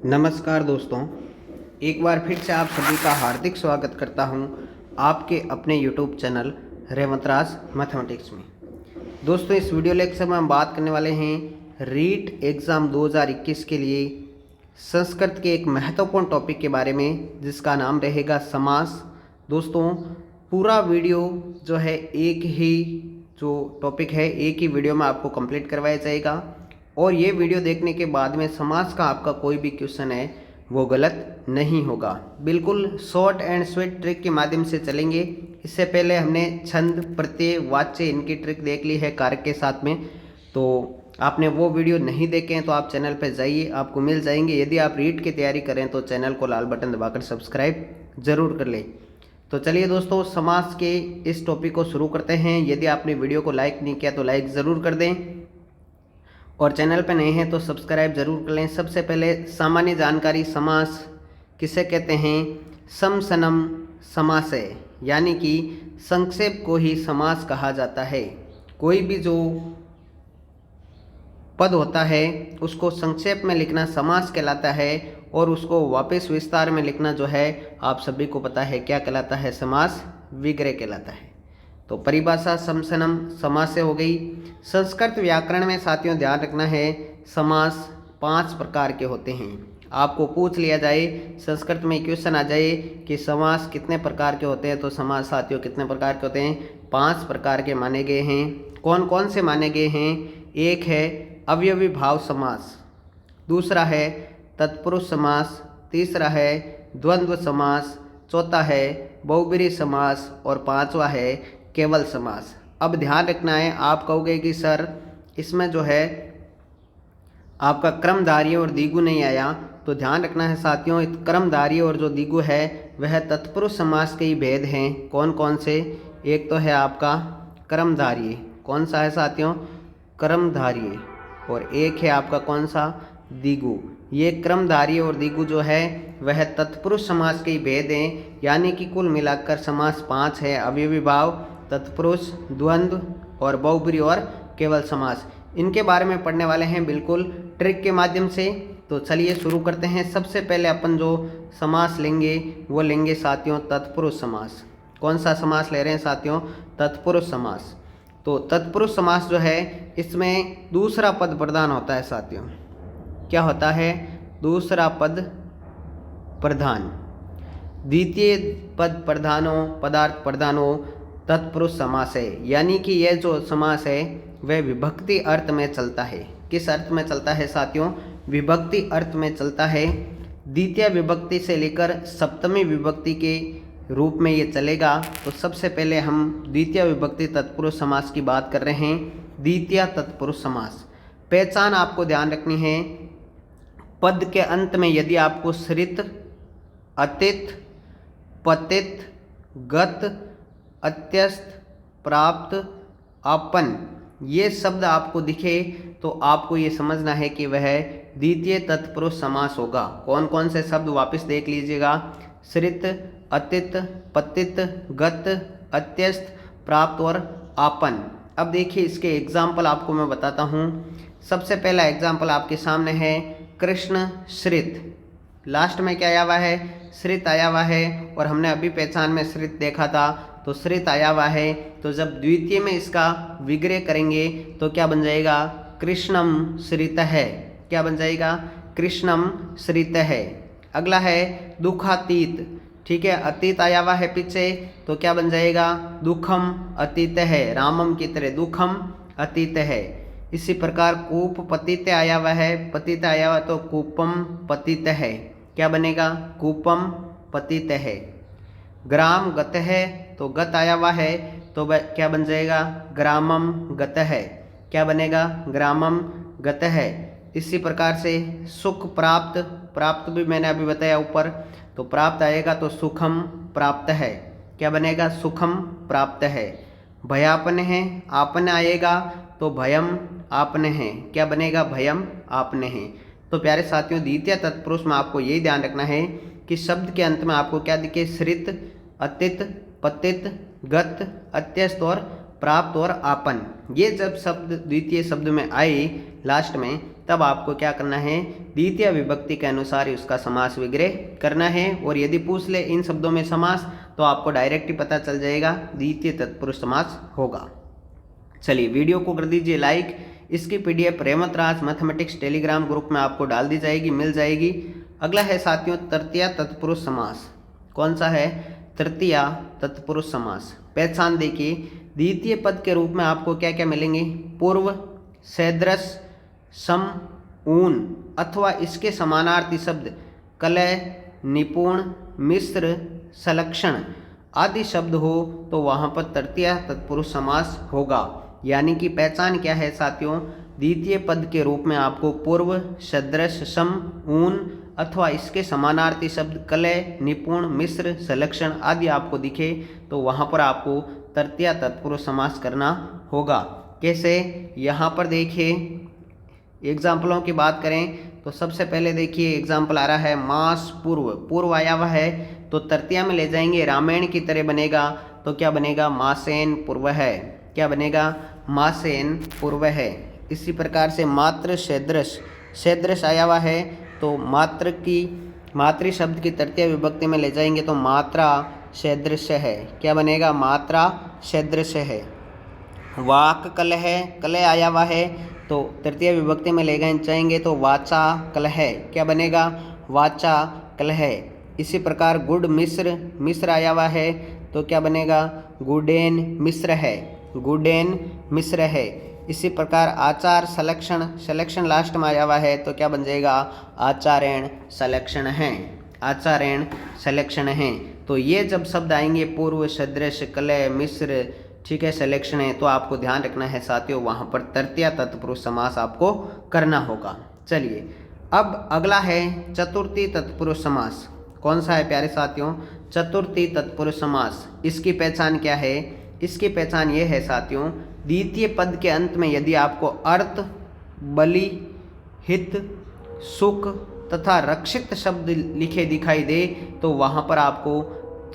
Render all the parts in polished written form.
नमस्कार दोस्तों, एक बार फिर से आप सभी का हार्दिक स्वागत करता हूं आपके अपने YouTube चैनल रेवंतराज मैथमेटिक्स में। दोस्तों, इस वीडियो लेक्चर में हम बात करने वाले हैं रीट एग्ज़ाम 2021 के लिए संस्कृत के एक महत्वपूर्ण टॉपिक के बारे में, जिसका नाम रहेगा समास। दोस्तों, पूरा वीडियो जो है एक ही जो टॉपिक है एक ही वीडियो में आपको कंप्लीट करवाया जाएगा और ये वीडियो देखने के बाद में समास का आपका कोई भी क्वेश्चन है वो गलत नहीं होगा। बिल्कुल शॉर्ट एंड स्वीट ट्रिक के माध्यम से चलेंगे। इससे पहले हमने छंद, प्रत्यय, वाच्य इनकी ट्रिक देख ली है कारक के साथ में, तो आपने वो वीडियो नहीं देखे हैं तो आप चैनल पर जाइए, आपको मिल जाएंगे। यदि आप रीट की तैयारी करें तो चैनल को लाल बटन दबाकर सब्सक्राइब जरूर कर लें। तो चलिए दोस्तों, समास के इस टॉपिक को शुरू करते हैं। यदि आपने वीडियो को लाइक नहीं किया तो लाइक ज़रूर कर दें और चैनल पर नए हैं तो सब्सक्राइब जरूर कर लें। सबसे पहले सामान्य जानकारी, समास किसे कहते हैं? समसनम समासय, यानी कि संक्षेप को ही समास कहा जाता है। कोई भी जो पद होता है उसको संक्षेप में लिखना समास कहलाता है और उसको वापस विस्तार में लिखना जो है आप सभी को पता है क्या कहलाता है? समास विग्रह कहलाता है। तो परिभाषा समसनम समास से हो गई। संस्कृत व्याकरण में साथियों ध्यान रखना है, समास 5 प्रकार के होते हैं। आपको पूछ लिया जाए, संस्कृत में क्वेश्चन आ जाए कि समास कितने प्रकार के होते हैं, तो समास साथियों कितने प्रकार के होते हैं? 5 प्रकार के माने गए हैं। कौन कौन से माने गए हैं? एक है अवयवी भाव समास, दूसरा है तत्पुरुष समास, तीसरा है द्वंद्व समास, चौथा है बहुब्रीहि समास और पांचवा है केवल समास। अब ध्यान रखना है, आप कहोगे कि सर इसमें जो है आपका क्रमधारी और दिगु नहीं आया, तो ध्यान रखना है साथियों, क्रमधारी और जो दिगु है वह तत्पुरुष समास के ही भेद हैं। कौन कौन से? एक तो है आपका क्रमधारी, कौन सा है साथियों? क्रमधारी। और एक है आपका कौन सा? दिगु। ये क्रमधारी और दिगु जो है वह तत्पुरुष समास के ही भेद हैं, यानी कि कुल मिलाकर समास 5 है: अवयवी भाव, तत्पुरुष, द्वंद्व और बहुब्रीहि और केवल समास। इनके बारे में पढ़ने वाले हैं बिल्कुल ट्रिक के माध्यम से। तो चलिए शुरू करते हैं। सबसे पहले अपन जो समास लेंगे वो लेंगे साथियों तत्पुरुष समास। कौन सा समास ले रहे हैं साथियों? तत्पुरुष समास। तो तत्पुरुष समास जो है इसमें दूसरा पद प्रधान होता है साथियों। क्या होता है? दूसरा पद प्रधान। द्वितीय पद प्रधानो पदार्थ प्रधानो तत्पुरुष समास है, यानी कि यह जो समास है वह विभक्ति अर्थ में चलता है। किस अर्थ में चलता है साथियों? विभक्ति अर्थ में चलता है। द्वितीय विभक्ति से लेकर सप्तमी विभक्ति के रूप में ये चलेगा। तो सबसे पहले हम द्वितीय विभक्ति तत्पुरुष समास की बात कर रहे हैं। द्वितीय तत्पुरुष समास पहचान आपको ध्यान रखनी है। पद के अंत में यदि आपको सृत, अतित, पतित, गत, अत्यस्त, प्राप्त, आपन ये शब्द आपको दिखे तो आपको ये समझना है कि वह द्वितीय तत्पुरुष समास होगा। कौन कौन से शब्द वापस देख लीजिएगा? सृत, अतित, पतित, गत, अत्यस्त, प्राप्त और आपन। अब देखिए इसके एग्जाम्पल आपको मैं बताता हूँ। सबसे पहला एग्जाम्पल आपके सामने है कृष्ण श्रित। लास्ट में क्या आया हुआ है? श्रित आया हुआ है और हमने अभी पहचान में श्रित देखा था, तो श्रित आया हुआ है। तो जब द्वितीय में इसका विग्रह करेंगे तो क्या बन जाएगा? कृष्णम श्रित है। क्या बन जाएगा? कृष्णम श्रित है। अगला है दुखातीत। ठीक है, अतीत आया हुआ है पीछे, तो क्या बन जाएगा? दुखम अतीत है। रामम की तरह दुखम अतीत है। इसी प्रकार कूप पतित आया हुआ है, पतित आया हुआ तो कूपम पतित है। क्या बनेगा? कूपम पतित है। ग्राम गत है, तो गत आया हुआ है तो क्या बन जाएगा? ग्रामम गत है। क्या बनेगा? ग्रामम गत है। इसी प्रकार से सुख प्राप्त, प्राप्त भी मैंने अभी बताया ऊपर, तो प्राप्त आएगा तो सुखम प्राप्त है। क्या बनेगा? सुखम प्राप्त है। भयापन है, आपन आएगा तो भयम आपने हैं। क्या बनेगा? भयम आपने हैं। तो प्यारे साथियों, द्वितीय तत्पुरुष में आपको यही ध्यान रखना है कि शब्द के अंत में आपको क्या दिखे? सृत, अतित, पतित, गत, अत्यस्त और प्राप्त और आपन। ये जब शब्द द्वितीय शब्द में आए लास्ट में, तब आपको क्या करना है, द्वितीय विभक्ति के अनुसार ही उसका समास विग्रह करना है। और यदि पूछ ले इन शब्दों में समास तो आपको डायरेक्ट ही पता चल जाएगा, द्वितीय तत्पुरुष समास होगा। चलिए वीडियो को कर दीजिए लाइक। इसकी पीडीएफ रेवंत राज मैथमेटिक्स टेलीग्राम ग्रुप में आपको डाल दी जाएगी, मिल जाएगी। अगला है साथियों तृतीय तत्पुरुष समास। कौन सा है? तृतीय तत्पुरुष समास। पहचान देखिए, द्वितीय पद के रूप में आपको क्या क्या मिलेंगे? पूर्व, सदृश, सम, ऊन अथवा इसके समानार्थी शब्द कलह, निपुण, मिश्र, संलक्षण आदि शब्द हो तो वहाँ पर तृतीय तत्पुरुष समास होगा। यानी कि पहचान क्या है साथियों, द्वितीय पद के रूप में आपको पूर्व, सदृश, सम, ऊन अथवा इसके समानार्थी शब्द कलह, निपुण, मिश्र, संलक्षण आदि आपको दिखे तो वहाँ पर आपको तृतीय तत्पुरुष समास करना होगा। कैसे? यहाँ पर देखिए एग्जाम्पलों की बात करें तो सबसे पहले देखिए एग्जाम्पल आ रहा है मास पूर्व। पूर्व आया हुआ है तो तृतीया में ले जाएंगे, रामायण की तरह बनेगा तो क्या बनेगा? मासेन पूर्व है। क्या बनेगा? मासेन पूर्व है। इसी प्रकार से मात्र, सदृश, सदृश आया हुआ है तो मातृ शब्द की तृतीय विभक्ति में ले जाएंगे तो मात्रा सदृश है। क्या बनेगा? मात्रा सदृश है। वाक कलह, कलह आया हुआ है तो तृतीय विभक्ति में ले जाएंगे तो वाचा कलह। क्या बनेगा? वाचा कलह। इसी प्रकार गुड मिश्र, मिश्र आया हुआ है तो क्या बनेगा? गुडेन मिश्र है। गुडेन मिश्र है। इसी प्रकार आचार संलक्षण, संलक्षण लास्ट में आया हुआ है तो क्या बन जाएगा? आचार्यण संलक्षण है। आचार्यण संलक्षण है। तो ये जब शब्द आएंगे पूर्व, सदृश, कलह, मिश्र, ठीक है, संलक्षण है, तो आपको ध्यान रखना है साथियों वहाँ पर तृतीय तत्पुरुष समास आपको करना होगा। चलिए अब अगला है चतुर्थी तत्पुरुष समास। कौन सा है प्यारे साथियों? चतुर्थी तत्पुरुष समास। इसकी पहचान क्या है? इसकी पहचान ये है साथियों, द्वितीय पद के अंत में यदि आपको अर्थ, बलि, हित, सुख तथा रक्षित शब्द लिखे दिखाई दे तो वहाँ पर आपको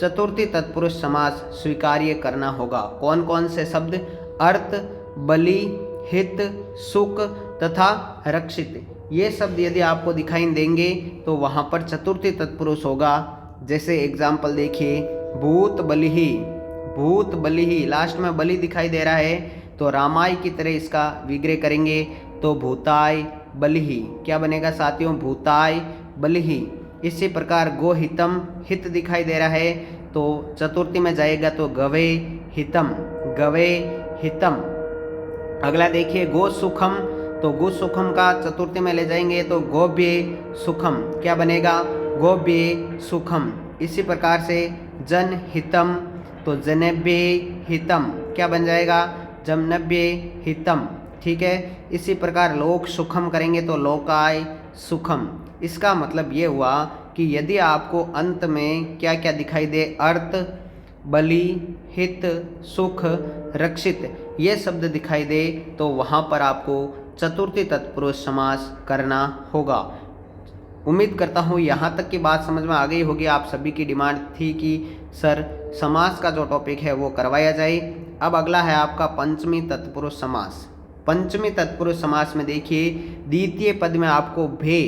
चतुर्थी तत्पुरुष समास स्वीकार्य करना होगा। कौन कौन से शब्द? अर्थ, बलि, हित, सुख तथा रक्षित। ये शब्द यदि आपको दिखाई देंगे तो वहाँ पर चतुर्थी तत्पुरुष होगा। जैसे एग्जाम्पल देखिए, भूत बलिहि, भूत बलिहि, लास्ट में बलि दिखाई दे रहा है तो रामाय की तरह इसका विग्रह करेंगे तो भूताय बलिहि। क्या बनेगा साथियों? भूताय बलिहि। इसी प्रकार गोहितम, हित दिखाई दे रहा है तो चतुर्थी में जाएगा तो गवे हितम, गवे हितम। अगला देखिए गो सुखम, तो गो सुखम का चतुर्थी में ले जाएंगे तो गोव्य सुखम। क्या बनेगा? गोव्य सुखम। इसी प्रकार से जन हितम तो जनव्य हितम। क्या बन जाएगा? जमनव्य हितम। ठीक है। इसी प्रकार लोक सुखम करेंगे तो लोकाय सुखम। इसका मतलब ये हुआ कि यदि आपको अंत में क्या क्या दिखाई दे, अर्थ, बलि, हित, सुख, रक्षित, ये शब्द दिखाई दे तो वहाँ पर आपको चतुर्थी तत्पुरुष समास करना होगा। उम्मीद करता हूँ यहाँ तक की बात समझ में आ गई होगी। आप सभी की डिमांड थी कि सर समास का जो टॉपिक है वो करवाया जाए। अब अगला है आपका पंचमी तत्पुरुष समास। पंचमी तत्पुरुष समास में देखिए द्वितीय पद में आपको भे,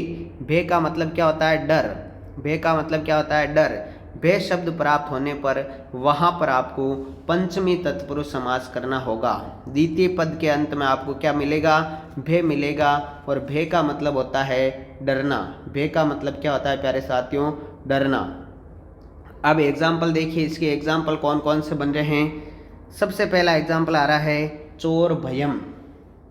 भे का मतलब क्या होता है? डर। भे का मतलब क्या होता है? डर। भे शब्द प्राप्त होने पर वहाँ पर आपको पंचमी तत्पुरुष समास करना होगा। द्वितीय पद के अंत में आपको क्या मिलेगा? भे मिलेगा। और भे का मतलब होता है डरना। भे का मतलब क्या होता है प्यारे साथियों? डरना। अब एग्जाम्पल देखिए, इसके एग्जाम्पल कौन कौन से बन रहे हैं। सबसे पहला एग्जाम्पल आ रहा है चोर भयम।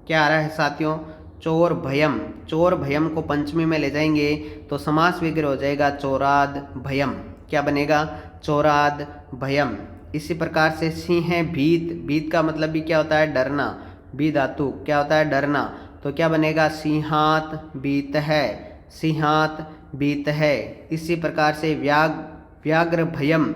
क्या आ रहा है साथियों? चोर भयम। चोर भयम को पंचमी में ले जाएंगे तो समास विग्रह हो जाएगा चोराद भयम। क्या बनेगा? चोराद भयम। इसी प्रकार से सिंह भीत, भीत का मतलब भी क्या होता है? डरना। भी धातु क्या होता है? डरना। तो क्या बनेगा? सिंहात बीत है, सिंहात बीत है। इसी प्रकार से व्याघ्र भयम,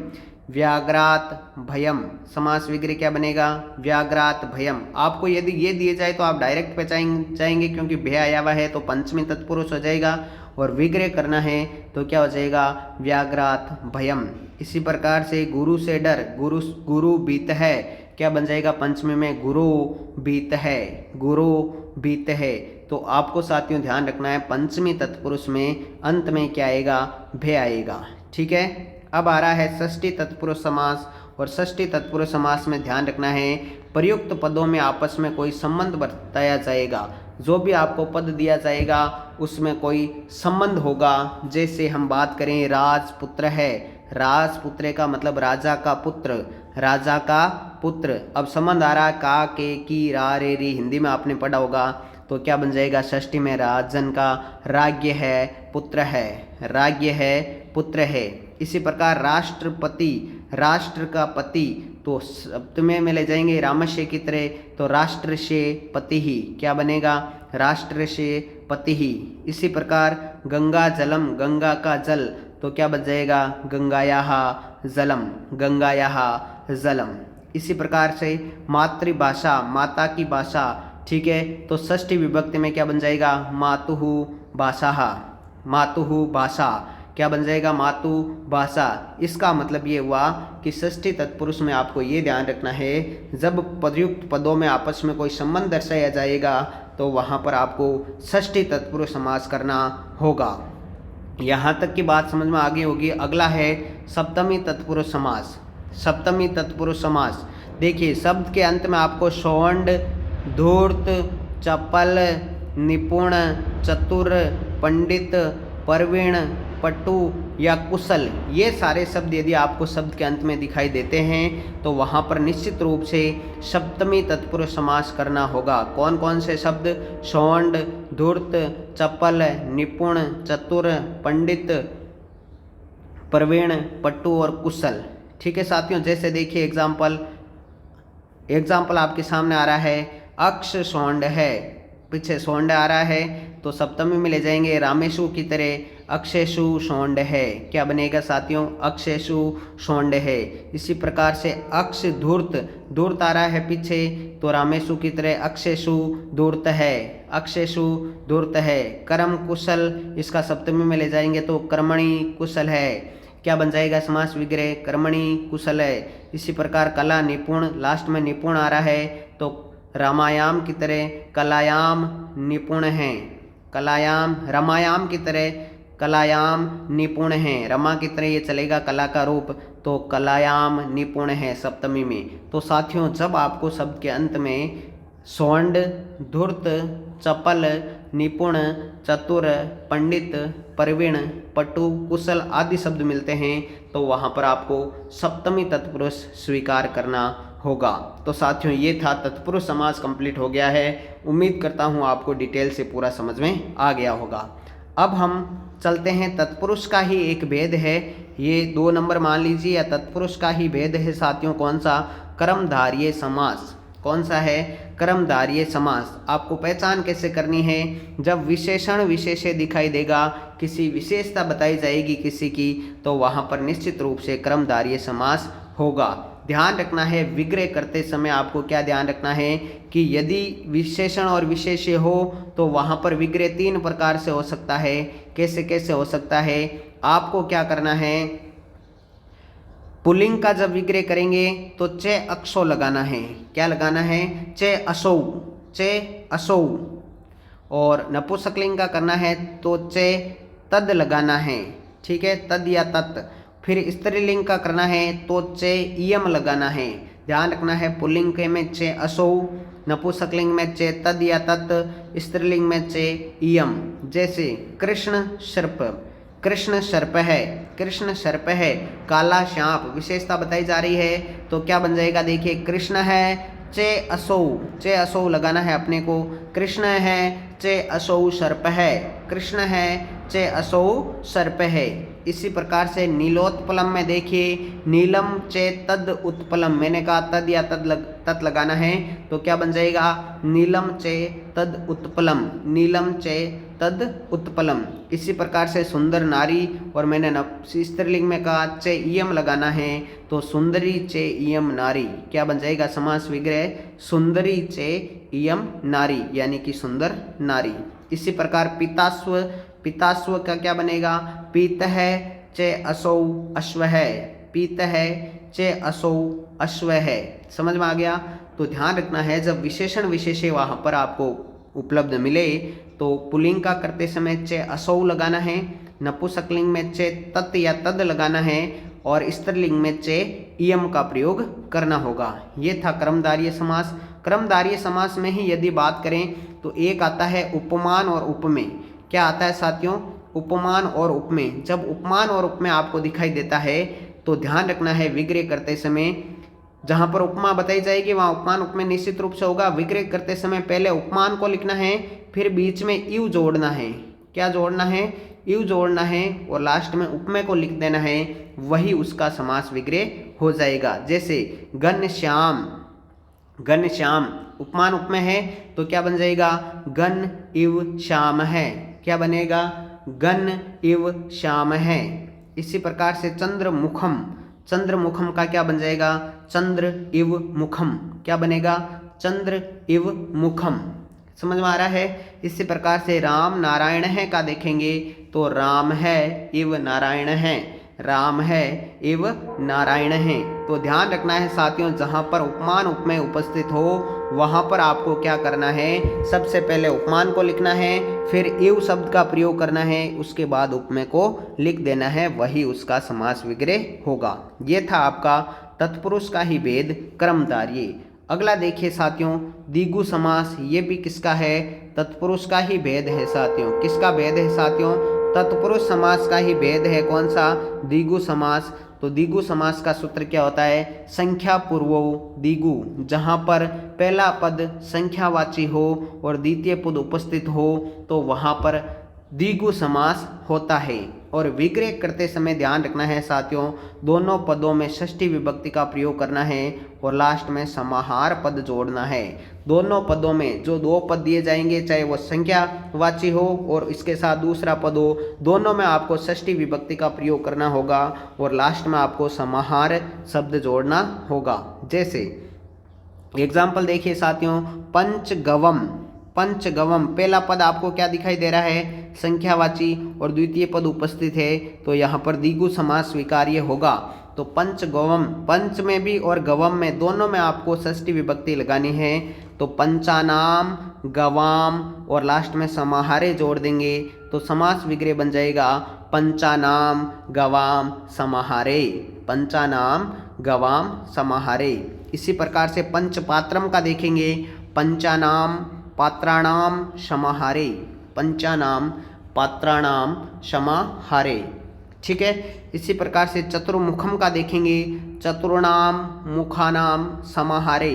व्याघ्रात भयम। समास विग्रह क्या बनेगा? व्याघ्रात भयम। आपको यदि ये दिए जाए तो आप डायरेक्ट पहचान जाएंगे क्योंकि भय आया हुआ है तो पंचमी तत्पुरुष हो जाएगा। और विग्रह करना है तो क्या हो जाएगा? व्याघ्रात भयम। इसी प्रकार से गुरु से डर, गुरु बीत है। क्या बन जाएगा पंचमी में? गुरु बीत है, गुरु बीत है। तो आपको साथियों ध्यान रखना है पंचमी तत्पुरुष में अंत में क्या आएगा, भे आएगा। ठीक है। अब आ रहा है षष्ठी तत्पुरुष समास, और षष्ठी तत्पुरुष समास में ध्यान रखना है प्रयुक्त पदों में आपस में कोई संबंध बताया जाएगा। जो भी आपको पद दिया जाएगा उसमें कोई संबंध होगा। जैसे हम बात करें राजपुत्र है, राजपुत्र का मतलब राजा का पुत्र, राजा का पुत्र। अब संबंध आ रहा है का, के, की, रा, रे, री, हिंदी में आपने पढ़ा होगा। तो क्या बन जाएगा षष्ठी में राजन का राज्य है, पुत्र है, राज्य है, पुत्र है। इसी प्रकार राष्ट्रपति, राष्ट्र का पति, तो सप्तमी में ले जाएंगे रामस्य की तरह, तो राष्ट्र से पति ही क्या बनेगा, राष्ट्र से पति ही। इसी प्रकार गंगा जलम, गंगा का जल, तो क्या बच जाएगा गंगायाः जलम, गंगायाः जलम। इसी प्रकार से मातृभाषा, माता की भाषा, ठीक है, तो षष्ठी विभक्ति में क्या बन जाएगा मातुः भाषाः, मातुः भाषा, क्या बन जाएगा मातु भाषा। इसका मतलब ये हुआ कि षष्ठी तत्पुरुष में आपको ये ध्यान रखना है जब प्रयुक्त पदों में आपस में कोई संबंध दर्शाया जाएगा तो वहाँ पर आपको षष्ठी तत्पुरुष समास करना होगा। यहाँ तक की बात समझ में आगे होगी। अगला है सप्तमी तत्पुरुष समास। सप्तमी तत्पुरुष समास देखिए, शब्द के अंत में आपको षोंड, धूर्त, चपल, निपुण, चतुर, पंडित, प्रवीण, पटु या कुशल, ये सारे शब्द यदि आपको शब्द के अंत में दिखाई देते हैं तो वहाँ पर निश्चित रूप से सप्तमी तत्पुरुष समास करना होगा। कौन कौन से शब्द, षोंड, धूर्त, चपल, निपुण, चतुर, पंडित, प्रवीण, पटु और कुशल। ठीक है साथियों, जैसे देखिए एग्जाम्पल आपके सामने आ रहा है, अक्ष षोंड है, पीछे षोंड आ रहा है तो सप्तमी में ले जाएंगे रामेशु की तरह, अक्षेशु षोंड है, क्या बनेगा साथियों अक्षेशु षोंड है। इसी प्रकार से अक्ष धूर्त, धूर्त आ रहा है पीछे तो रामेशु की तरह अक्षेशु धूर्त है, अक्षेशु धूर्त है। कर्म कुशल, इसका सप्तमी में ले जाएंगे तो कर्मणि कुशल है, क्या बन जाएगा समास विग्रह कर्मणि कुशल है। इसी प्रकार कला निपुण, लास्ट में निपुण आ रहा है तो रामायाम की तरह कलायाम निपुण हैं, कलायाम, रमायाम की तरह कलायाम निपुण हैं, रमा की तरह ये चलेगा कला का रूप, तो कलायाम निपुण है सप्तमी में। तो साथियों जब आपको शब्द के अंत में षोंड, धूर्त, चपल, निपुण, चतुर, पंडित, प्रवीण, पटु, कुशल आदि शब्द मिलते हैं तो वहाँ पर आपको सप्तमी तत्पुरुष स्वीकार करना होगा। तो साथियों ये था तत्पुरुष समास कंप्लीट हो गया है। उम्मीद करता हूँ आपको डिटेल से पूरा समझ में आ गया होगा। अब हम चलते हैं तत्पुरुष का ही एक भेद है, ये 2 नंबर मान लीजिए, या तत्पुरुष का ही भेद है साथियों, कौन सा, कर्मधारय समास। कौन सा है, कर्मधारय समास। आपको पहचान कैसे करनी है, जब विशेषण विशेष्य दिखाई देगा, किसी विशेषता बताई जाएगी किसी की, तो वहाँ पर निश्चित रूप से कर्मधारय समास होगा। ध्यान रखना है विग्रह करते समय आपको क्या ध्यान रखना है कि यदि विशेषण और विशेष्य हो तो वहाँ पर विग्रह 3 प्रकार से हो सकता है। कैसे कैसे हो सकता है, आपको क्या करना है, पुल्लिंग का जब विग्रह करेंगे तो चे अक्षो लगाना है, क्या लगाना है, चे असौ, चे असौ। और नपुंसकलिंग का करना है तो चे तद लगाना है, ठीक है, तद या तत्। फिर स्त्रीलिंग का करना है तो चे इयम लगाना है। ध्यान रखना है पुल्लिंग के में चे असौ, नपुंसकलिंग में चे तद या तत्, स्त्रीलिंग में चे इयम। जैसे कृष्ण सर्प, कृष्ण सर्प है, कृष्ण सर्प है, काला सांप विशेषता बताई जा रही है तो क्या बन जाएगा, देखिए कृष्ण है चे असौ, चे असौ लगाना है अपने को, कृष्ण है चे असौ सर्प है, कृष्ण है चे असौ सर्प है। इसी प्रकार से नीलोत्पलम में देखिए नीलम चे तद उत्पलम, मैंने कहा तद या तत् लगाना है तो क्या बन जाएगा, नीलम चे तद उत्पलम, नीलम चे तद उत्पलम। इसी प्रकार से सुंदर नारी, और मैंने स्त्रीलिंग में कहा चे इयम लगाना है तो सुंदरी चे इयम नारी, क्या बन जाएगा समास विग्रह सुंदरी चे इयम नारी, यानी कि सुंदर नारी। इसी प्रकार पितास्व, पितास्व का क्या बनेगा, पीत है चे असौ अश्व है, पीत है चे असौ अश्व है। समझ में आ गया। तो ध्यान रखना है जब विशेषण विशेष्य वहाँ पर आपको उपलब्ध मिले तो पुल्लिंग का करते समय चे असौ लगाना है, नपुंसकलिंग में चे तत् या तद लगाना है और स्त्रीलिंग में चे इयम का प्रयोग करना होगा। ये था क्रमधारय समास। क्रमधारय समास में ही यदि बात करें तो एक आता है उपमान और उपमेय। क्या आता है साथियों? उपमान और उपमेय। जब उपमान और उपमेय आपको दिखाई देता है तो ध्यान रखना है विग्रह करते समय जहाँ पर उपमा बताई जाएगी वहाँ उपमान उपमेय निश्चित रूप से होगा। विग्रह करते समय पहले उपमान को लिखना है, फिर बीच में इव जोड़ना है। क्या जोड़ना है? इव जोड़ना है और लास्ट में उपमेय को लिख देना है, वही उसका समास विग्रह हो जाएगा। जैसे घन श्याम, घन श्याम उपमान उपमेय है तो क्या बन जाएगा? घन इव श्याम है। क्या बनेगा? घन इव श्याम है। इसी प्रकार से चंद्रमुखम, चंद्रमुखम का क्या बन जाएगा? चंद्र इव मुखम। क्या बनेगा? चंद्र इव मुखम। समझ में आ रहा है? इसी प्रकार से राम नारायण है का देखेंगे तो राम है इव नारायण है, राम है इव नारायण है। तो ध्यान रखना है साथियों, जहाँ पर उपमान उपमेय उपस्थित हो वहाँ पर आपको क्या करना है? सबसे पहले उपमान को लिखना है, फिर इव शब्द का प्रयोग करना है, उसके बाद उपमेय को लिख देना है, वही उसका समास विग्रह होगा। ये था आपका तत्पुरुष का ही भेद क्रमधारय। अगला देखिए साथियों, द्विगु समास। ये भी किसका है? तत्पुरुष का ही भेद है साथियों। किसका भेद है साथियों? तत्पुरुष समास का ही भेद है। कौन सा? द्विगु समास। तो द्विगु समास का सूत्र क्या होता है? संख्या पूर्वो द्विगु। जहाँ पर पहला पद संख्यावाची हो और द्वितीय पद उपस्थित हो तो वहाँ पर द्विगु समास होता है। और विग्रह करते समय ध्यान रखना है साथियों, दोनों पदों में षष्ठी विभक्ति का प्रयोग करना है और लास्ट में समाहार पद जोड़ना है। दोनों पदों में जो दो पद दिए जाएंगे, चाहे वो संख्यावाची हो और इसके साथ दूसरा पद हो, दोनों में आपको षष्ठी विभक्ति का प्रयोग करना होगा और लास्ट में आपको समाहार शब्द जोड़ना होगा। जैसे एग्जाम्पल देखिए साथियों, पंचगवम। पंचगवम पहला पद आपको क्या दिखाई दे रहा है? संख्यावाची और द्वितीय पद उपस्थित है तो यहाँ पर द्विगु समास स्वीकार्य होगा। तो पंचगवम, पंच में भी और गवम में दोनों में आपको षष्ठी विभक्ति लगानी है। तो पंचानाम गवाम और लास्ट में समाहारे जोड़ देंगे तो समास विग्रह बन जाएगा पंचानाम गवाम समाहारे, पंचानाम गवाम समाहारे। इसी प्रकार से पंचपात्रम का देखेंगे, पंचानाम पात्राणाम समाहारे, पंचानाम पात्राणाम समाहारे। ठीक है। इसी प्रकार से चतुर्मुखम का देखेंगे, चतुर्णाम मुखानाम समाहारे,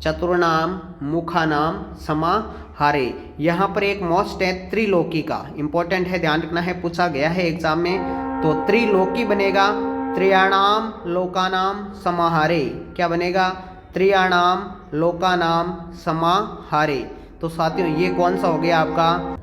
चतुर्णाम मुखानाम समाहारे। यहाँ पर एक मोस्ट है त्रिलोकी का, इंपॉर्टेंट है, ध्यान रखना है, पूछा गया है एग्जाम में। तो त्रिलोकी बनेगा त्रियाणाम लोकानाम समाहारे। क्या बनेगा? त्रियाणाम लोकानाम समाहारे। तो साथियों ये कौन सा हो गया आपका?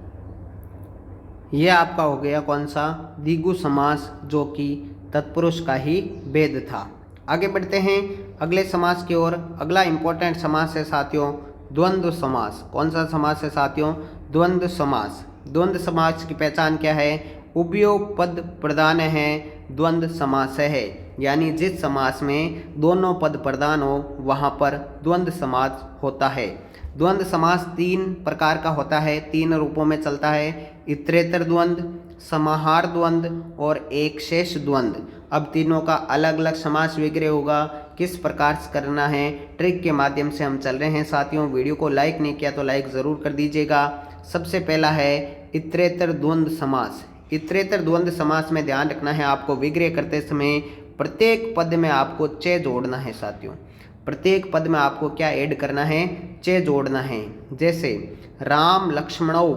ये आपका हो गया कौन सा? द्विगु समास, जो कि तत्पुरुष का ही भेद था। आगे बढ़ते हैं अगले समास की ओर। अगला इंपॉर्टेंट समास है साथियों द्वंद्व समास। कौन सा समास है साथियों? द्वंद्व समास। द्वंद्व समास की पहचान क्या है? उभयो पद प्रधान है द्वंद्व समास है। यानी जिस समास में दोनों पद प्रधान हो वहाँ पर द्वंद्व समास होता है। द्वंद्व समास तीन प्रकार का होता है, तीन रूपों में चलता है, इतरेतर द्वंद्व, समाहार द्वंद्व और एक शेष द्वंद्व। अब तीनों का अलग अलग समास विग्रह होगा, किस प्रकार से करना है ट्रिक के माध्यम से हम चल रहे हैं साथियों। वीडियो को लाइक नहीं किया तो लाइक ज़रूर कर दीजिएगा। सबसे पहला है इतरेतर द्वंद्व समास। इतरेतर द्वंद्व समास में ध्यान रखना है आपको, विग्रह करते समय प्रत्येक पद में आपको चे जोड़ना है साथियों। प्रत्येक पद में आपको क्या ऐड करना है? चे जोड़ना है। जैसे राम लक्ष्मणौ,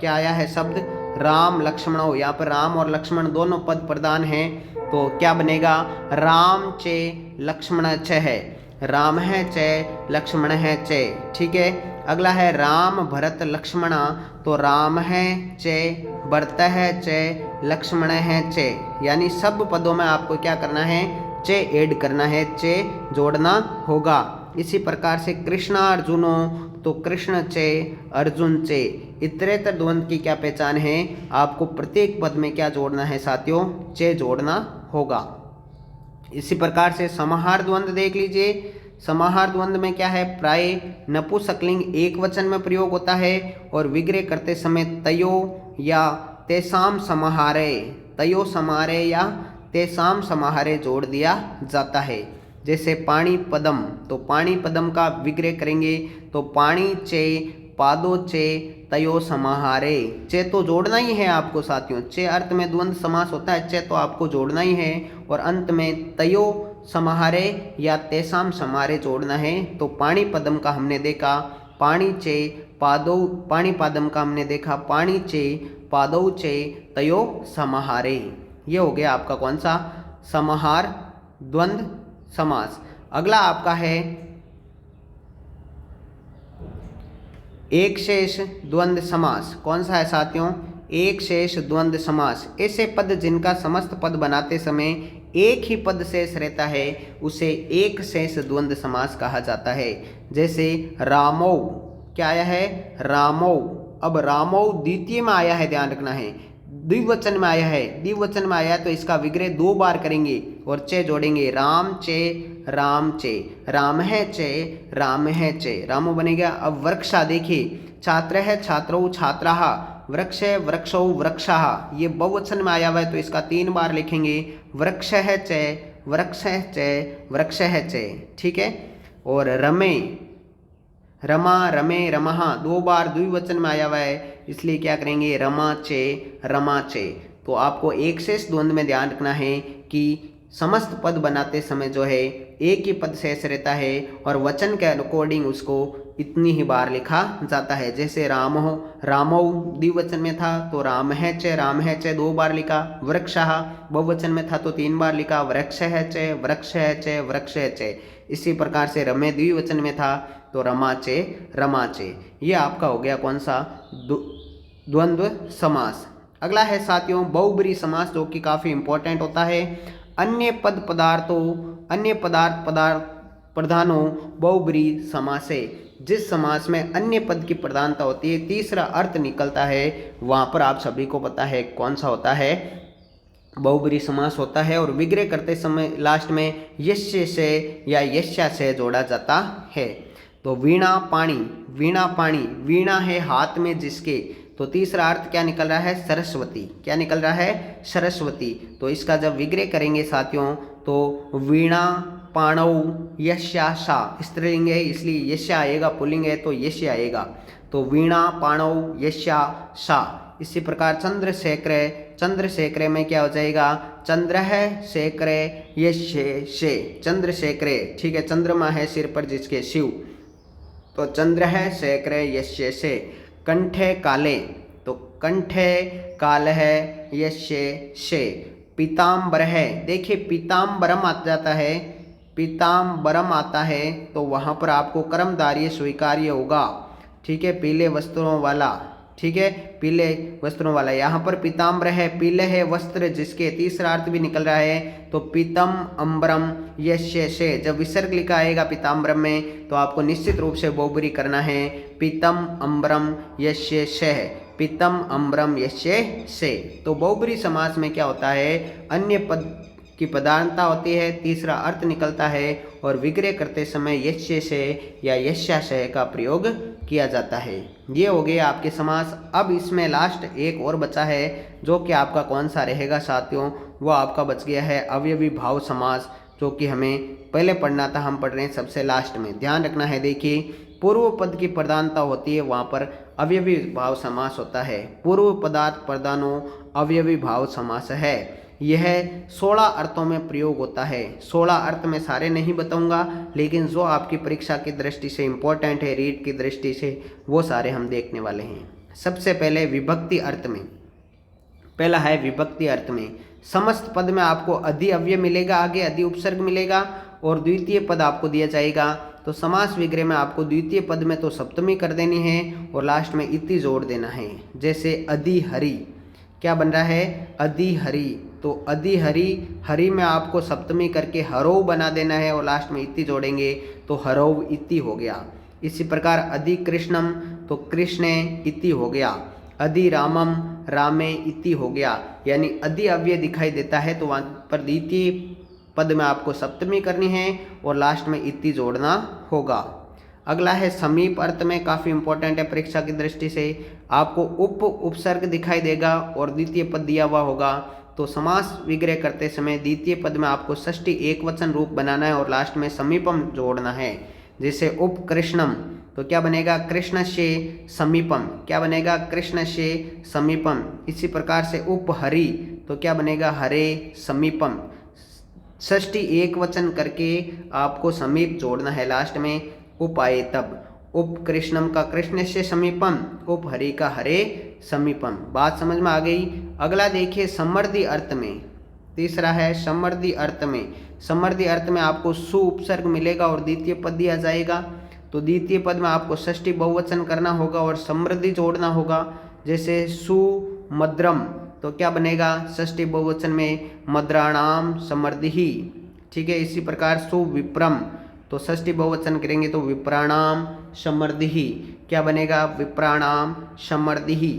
क्या आया है शब्द? राम लक्ष्मणौ। यहाँ पर राम और लक्ष्मण दोनों पद प्रधान हैं तो क्या बनेगा? राम चे लक्ष्मण च है, राम है चे लक्ष्मण है चे। ठीक है। अगला है राम भरत लक्ष्मणा, तो राम है चे, भरत है चे, लक्ष्मण है चे। यानी सब पदों में आपको क्या करना है? चे ऐड करना है, चे जोड़ना होगा। इसी प्रकार से कृष्णा अर्जुनो, तो कृष्ण चे अर्जुन चे। इतरेतर द्वंद्व की क्या पहचान है? आपको प्रत्येक पद में क्या जोड़ना है साथियों? चे जोड़ना होगा। इसी प्रकार से समाहार द्वंद्व देख लीजिए। समाहार द्वंद्व में क्या है, प्राय नपुंसकलिंग एक वचन में प्रयोग होता है और विग्रह करते समय तयो या तेसाम समाहारे, तयो समाहारे या तेसाम समाहारे जोड़ दिया जाता है। जैसे पाणी पदम, तो पाणी पदम का विग्रह करेंगे तो पाणी चे पादो चे तयो समाहारे, चे तो जोड़ना ही है आपको साथियों, चे अर्थ में द्वंद्व समास होता है, चे तो आपको जोड़ना ही है और अंत में तयो समाहारे या तेसाम समाहारे जोड़ना है। तो पाणी पदम का हमने देखा पाणी चे पादो, पाणी पादम का हमने देखा पाणी चे पादौ चे तयो समाहारे। ये हो गया आपका कौन सा, समाहार द्वंद्व समास। अगला आपका है एक शेष द्वंद्व समास। कौन सा है साथियों, एक शेष द्वंद्व समास। ऐसे पद जिनका समस्त पद बनाते समय एक ही पद शेष रहता है उसे एक शेष द्वंद्व समास कहा जाता है। जैसे रामौ, क्या आया है, रामौ। अब रामौ द्वितीय में आया है, ध्यान रखना है, द्विवचन में आया है, द्विवचन में आया है तो इसका विग्रह 2 बार करेंगे और चे जोड़ेंगे, राम चे राम चे, राम है चे राम है चे, रामो बनेगा। अब वृक्षा देखिए, छात्र है छात्रौ छात्राः, वृक्ष है वृक्षौ वृक्षाः, ये बहुवचन में आया हुआ है तो इसका 3 बार लिखेंगे, वृक्ष है चे वृक्ष है चे वृक्ष है चे, ठीक है। और रमे, रमा रमे रमः 2 बार द्विवचन में आया हुआ है इसलिए क्या करेंगे, रमा चे रमा चे। तो आपको एक शेष द्वंद्व में ध्यान रखना है कि समस्त पद बनाते समय जो है एक ही पद शेष रहता है और वचन के अकॉर्डिंग उसको इतनी ही बार लिखा जाता है। जैसे रामो, रामौ द्विवचन में था तो राम है चे 2 बार लिखा, वृक्षः बहुवचन में था तो 3 बार लिखा, वृक्ष है चे वृक्ष है चे वृक्ष है चे। इसी प्रकार से रमे द्विवचन में था तो रमाचे रमाचे। ये आपका हो गया कौन सा, द्वंद्व समास। अगला है साथियों बहुब्रीहि समास, जो कि काफ़ी इंपॉर्टेंट होता है। अन्य पद पदार्थों, अन्य पदार्थ प्रधानों बहुब्रीहि समास है। जिस समास में अन्य पद की प्रधानता होती है, तीसरा अर्थ निकलता है, वहाँ पर आप सभी को पता है कौन सा होता है, बहुब्रीहि समास होता है। और विग्रह करते समय लास्ट में यस्य से या यस्या से जोड़ा जाता है। तो वीणा पाणी, वीणा पाणी, वीणा है हाथ में जिसके, तो तीसरा अर्थ क्या निकल रहा है, सरस्वती। क्या निकल रहा है, सरस्वती। तो इसका जब विग्रह करेंगे साथियों तो वीणा पाणौ यस्या सा, स्त्रीलिंग है इसलिए यस्या आएगा, पुल्लिंग है तो यस्य आएगा। तो वीणा पाणौ यस्या सा। इसी प्रकार चंद्रशेखर, चंद्रशेखर में क्या हो जाएगा, चंद्र है शेखर यस्य से, चंद्रशेखर, ठीक है, चंद्रमा है सिर पर जिसके, शिव, तो चंद्र है शेखर यस्य से। कंठे काले, तो कंठे काल है यस्य से। पीताम्बर है, देखिए पीताम्बरम आ जाता है, पीताम्बरम आता है तो वहाँ पर आपको कर्मधारय स्वीकार्य होगा, ठीक है, पीले वस्त्रों वाला, ठीक है, पीले वस्त्रों वाला। यहाँ पर पीताम्बर है, पीले है वस्त्र जिसके, तीसरा अर्थ भी निकल रहा है तो पीतम अम्बरम यस्य से। जब विसर्ग लिखा आएगा पीताम्बरम में तो आपको निश्चित रूप से बहुब्रीहि करना है, पीतम अम्बरम यस्य से, पीतम अम्बरम यस्य से। तो बहुब्रीहि समास में क्या होता है, अन्य पद की प्रधानता होती है, तीसरा अर्थ निकलता है और विग्रह करते समय यस्य से या यस्या से का प्रयोग किया जाता है। ये हो गए आपके समास। अब इसमें लास्ट एक और बचा है जो कि आपका कौन सा रहेगा साथियों, वो आपका बच गया है अवयवी भाव समास, जो कि हमें पहले पढ़ना था, हम पढ़ रहे हैं सबसे लास्ट में। ध्यान रखना है, देखिए पूर्व पद की प्रधानता होती है वहाँ पर अवयवी भाव समास होता है। पूर्व पदार्थ प्रधानो अवयवी भाव समास है। यह 16 अर्थों में प्रयोग होता है। 16 अर्थ में सारे नहीं बताऊंगा, लेकिन जो आपकी परीक्षा की दृष्टि से इम्पोर्टेंट है, रीड की दृष्टि से, वो सारे हम देखने वाले हैं। सबसे पहले विभक्ति अर्थ में, पहला है विभक्ति अर्थ में समस्त पद में आपको अधि अव्यय मिलेगा, आगे अधि उपसर्ग मिलेगा और द्वितीय पद आपको दिया जाएगा। तो समास विग्रह में आपको द्वितीय पद में तो सप्तमी कर देनी है और लास्ट में इति जोड़ देना है। जैसे अधि हरि, क्या बन रहा है, अधि हरि, तो अधि हरि, हरि में आपको सप्तमी करके हरौ बना देना है और लास्ट में इति जोड़ेंगे तो हरौ इति हो गया। इसी प्रकार अधि कृष्णम, तो कृष्णे इति हो गया। अधि रामम, रामे इति हो गया। यानी अधि अव्यय दिखाई देता है तो वहाँ पर द्वितीय पद में आपको सप्तमी करनी है और लास्ट में इति जोड़ना होगा। अगला है समीप अर्थ में, काफ़ी इंपॉर्टेंट है परीक्षा की दृष्टि से। आपको उपसर्ग दिखाई देगा और द्वितीय पद दिया हुआ होगा, तो समास विग्रह करते समय द्वितीय पद में आपको षष्ठी एकवचन रूप बनाना है और लास्ट में समीपम जोड़ना है। जैसे उप कृष्णम, तो क्या बनेगा कृष्णस्य समीपम, क्या बनेगा कृष्णस्य समीपम। इसी प्रकार से उप हरि, तो क्या बनेगा हरे समीपम। षष्ठी एक वचन करके आपको समीप जोड़ना है लास्ट में, उप आए तब। उप कृष्णम का कृष्ण से समीपम, उप हरि का हरे समीपम। बात समझ में आ गई। अगला देखिए समृद्धि अर्थ में, तीसरा है समृद्धि अर्थ में। समृद्धि अर्थ में आपको सु उपसर्ग मिलेगा और द्वितीय पद दिया जाएगा, तो द्वितीय पद में आपको षष्ठी बहुवचन करना होगा और समृद्धि जोड़ना होगा। जैसे सुमद्रम, तो क्या बनेगा षष्ठी बहुवचन में मद्राणाम समृद्धि, ठीक है। इसी प्रकार सुविप्रम, तो षष्ठी बहुवचन करेंगे तो विप्राणाम समृद्धि, क्या बनेगा विप्राणाम समृद्धि।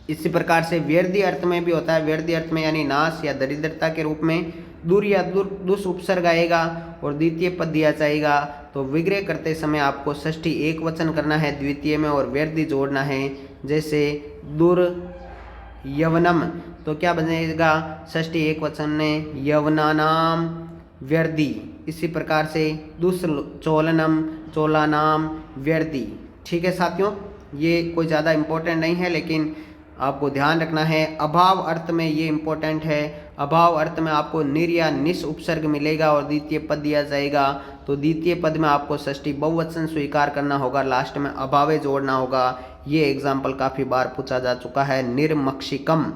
इसी प्रकार से व्यर्दी अर्थ में भी होता है। व्यर्दी अर्थ में यानी नाश या दरिद्रता के रूप में दूर या दुस उपसर्ग आएगा और द्वितीय पद दिया जाएगा, तो विग्रह करते समय आपको षष्ठी एक वचन करना है द्वितीय में और व्यर्दी जोड़ना है। जैसे दुर यवनम, तो क्या बनेगा षष्ठी एक वचन में यवनानाम व्यर्दी। इसी प्रकार से दुश्चोलनम चोलानाम व्यर्दी, ठीक है साथियों। ये कोई ज़्यादा इम्पोर्टेंट नहीं है लेकिन आपको ध्यान रखना है। अभाव अर्थ में ये इम्पोर्टेंट है। अभाव अर्थ में आपको निर या निस उपसर्ग मिलेगा और द्वितीय पद दिया जाएगा, तो द्वितीय पद में आपको षष्ठी बहुवचन स्वीकार करना होगा, लास्ट में अभावे जोड़ना होगा। ये एग्जाम्पल काफ़ी बार पूछा जा चुका है। निर्मक्षिकम,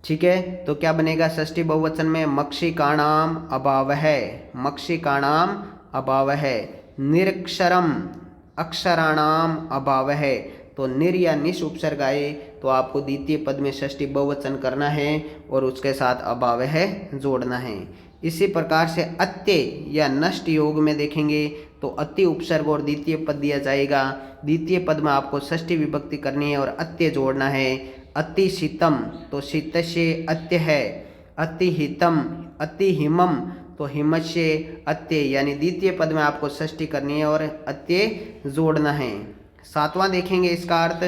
ठीक है, तो क्या बनेगा षष्ठी बहुवचन में मक्षिकाणाम अभाव है, मक्षिकाणाम अभाव है। निरक्षरम अक्षराणाम अभाव है, तो निर या निश उपसर्ग आए तो आपको द्वितीय पद में षष्ठी बहुवचन करना है और उसके साथ अभाव है जोड़ना है। इसी प्रकार से अत्य या नष्ट योग में देखेंगे तो अति उपसर्ग और द्वितीय पद दिया जाएगा। द्वितीय पद में आपको षष्ठी विभक्ति करनी है और अत्य जोड़ना है। अति शीतम, तो शीत से अत्य है। अति हितम, अति हिमम, तो हिमत से अत्य, यानी द्वितीय पद में आपको षष्ठी करनी है और अत्य जोड़ना है। सातवां देखेंगे इसका अर्थ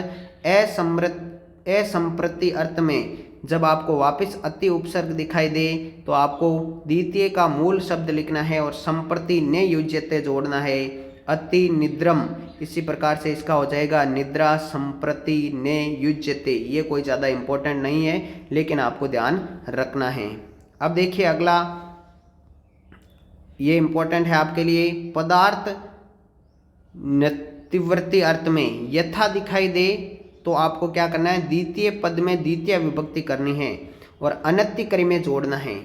असंप्रति अर्थ में जब आपको वापस अति उपसर्ग दिखाई दे तो आपको द्वितीय का मूल शब्द लिखना है और संप्रति ने युज्यते जोड़ना है। अति निद्रम, इसी प्रकार से इसका हो जाएगा निद्रा संप्रति ने युज्यते। ये कोई ज़्यादा इम्पोर्टेंट नहीं है लेकिन आपको ध्यान रखना है। अब देखिए अगला, ये इम्पोर्टेंट है आपके लिए। पदार्थ तीव्रती अर्थ में यथा दिखाई दे तो आपको क्या करना है, द्वितीय पद में द्वितीय विभक्ति करनी है और अनत्यक्री में जोड़ना है,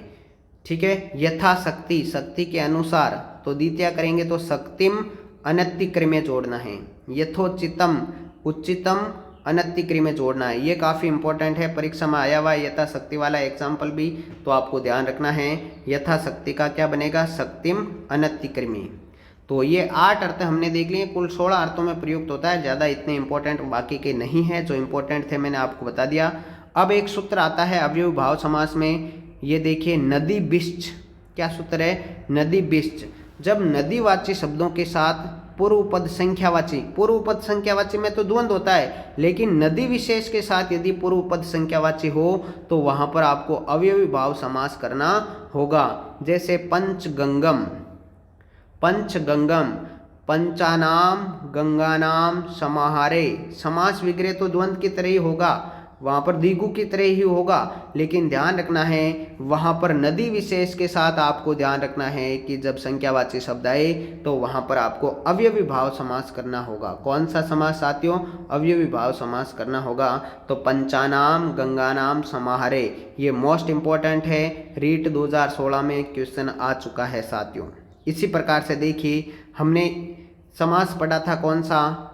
ठीक है। यथा शक्ति, शक्ति के अनुसार, तो द्वितीय करेंगे तो शक्तिम अनत्यक्री में जोड़ना है। यथोचितम, उच्चितम अनत्यक्री में जोड़ना है। ये काफ़ी इंपॉर्टेंट है, परीक्षा में आया हुआ है यथा शक्ति वाला एग्जाम्पल भी, तो आपको ध्यान रखना है। यथा शक्ति का क्या बनेगा शक्तिम अनत्यक्री। तो ये 8 अर्थ हमने देख लिए। कुल 16 अर्थों में प्रयुक्त होता है, ज़्यादा इतने इंपॉर्टेंट बाकी के नहीं है। जो इंपॉर्टेंट थे मैंने आपको बता दिया। अब एक सूत्र आता है अवयवी भाव समास में, ये देखिए नदी बिश्च। क्या सूत्र है, नदी बिश्च। जब नदीवाची शब्दों के साथ पूर्व पद संख्यावाची, पूर्व पद संख्यावाची में तो द्वंद्व होता है, लेकिन नदी विशेष के साथ यदि पूर्व पद संख्यावाची हो तो वहाँ पर आपको अवयवी भाव समास करना होगा। जैसे पंचगंगम, पंचगंगम, पंचानाम गंगानाम समाहारे। समास विग्रह तो द्वंद्व की तरह ही होगा, वहाँ पर द्विगु की तरह ही होगा, लेकिन ध्यान रखना है वहाँ पर नदी विशेष के साथ आपको ध्यान रखना है कि जब संख्यावाची शब्द आए तो वहाँ पर आपको अवयवी भाव समास करना होगा। कौन सा समास साथियों, अवयवी भाव समास करना होगा। तो पंचानाम गंगानाम समाहारे, ये मोस्ट इम्पोर्टेंट है, रीट 2016 में क्वेश्चन आ चुका है साथियों। इसी प्रकार से देखिए हमने समास पढ़ा था कौन सा,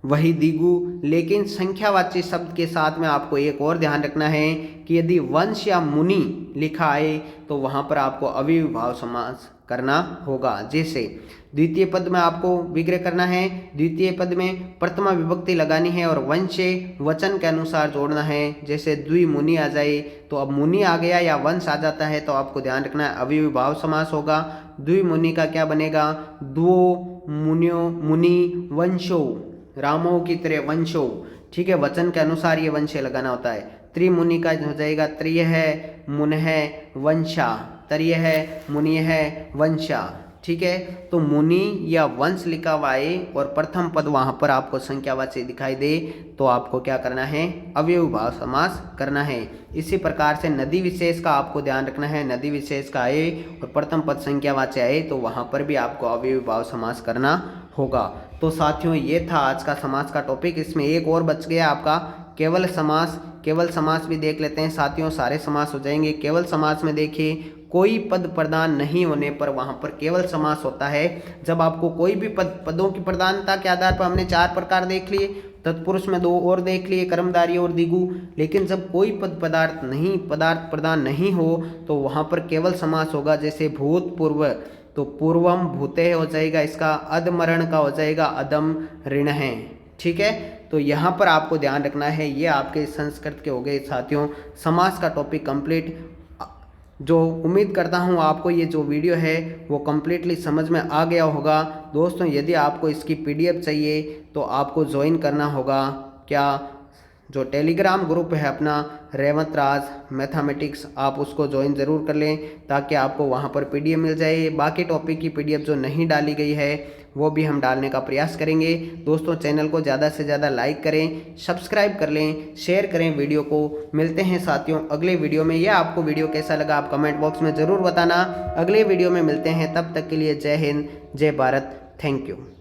वही द्विगु, लेकिन संख्यावाची शब्द के साथ में आपको एक और ध्यान रखना है कि यदि वंश या मुनि लिखा आए तो वहाँ पर आपको अवयवी भाव समास करना होगा। जैसे द्वितीय पद में आपको विग्रह करना है, द्वितीय पद में प्रथमा विभक्ति लगानी है और वंश वचन के अनुसार जोड़ना है। जैसे द्विमुनि आ जाए तो अब मुनि आ गया या वंश आ जाता है तो आपको ध्यान रखना है अव्ययीभाव समास होगा। द्विमुनि का क्या बनेगा, द्वो मुनियो मुनि वंशो, रामो की तरह वंशो, ठीक है, वचन के अनुसार ये वंश लगाना होता है। त्रिमुनि का हो जाएगा त्रिय है मुन है वंशा, तरिय है मुनि है वंशा, ठीक है। तो मुनि या वंश लिखा हुआ है और प्रथम पद वहां पर आपको संख्यावाची दिखाई दे तो आपको क्या करना है, अव्ययीभाव समास करना है। इसी प्रकार से नदी विशेष का आपको ध्यान रखना है, नदी विशेष का आए और प्रथम पद संख्यावाची आए तो वहां पर भी आपको अव्ययीभाव समास करना होगा। तो साथियों ये था आज का समास का टॉपिक। इसमें एक और बच गया आपका केवल समास। केवल समास भी देख लेते हैं साथियों, सारे समास हो जाएंगे। केवल समास में देखिए कोई पद प्रदान नहीं होने पर वहां पर केवल समास होता है। जब आपको कोई भी पदों की प्रधानता के आधार पर हमने 4 प्रकार देख लिए, तत्पुरुष में 2 और देख लिए, कर्मधारय और द्विगु, लेकिन जब कोई पदार्थ प्रदान नहीं हो तो वहां पर केवल समास होगा। जैसे भूत पूर्व तो पूर्वम भूते हो जाएगा, इसका अधमरण का हो जाएगा अदम ऋण है, ठीक है। तो यहाँ पर आपको ध्यान रखना है। ये आपके संस्कृत के हो गए साथियों समास का टॉपिक कंप्लीट। जो उम्मीद करता हूँ आपको ये जो वीडियो है वो कम्प्लीटली समझ में आ गया होगा। दोस्तों यदि आपको इसकी PDF चाहिए तो आपको ज्वाइन करना होगा, क्या, जो टेलीग्राम ग्रुप है अपना रेवंत राज मैथमेटिक्स, आप उसको ज्वाइन ज़रूर कर लें ताकि आपको वहाँ पर PDF मिल जाए। बाकी टॉपिक की PDF जो नहीं डाली गई है वो भी हम डालने का प्रयास करेंगे। दोस्तों चैनल को ज़्यादा से ज़्यादा लाइक करें, सब्सक्राइब कर लें, शेयर करें वीडियो को। मिलते हैं साथियों अगले वीडियो में। यह आपको वीडियो कैसा लगा आप कमेंट बॉक्स में ज़रूर बताना। अगले वीडियो में मिलते हैं, तब तक के लिए जय हिंद, जय भारत, थैंक यू।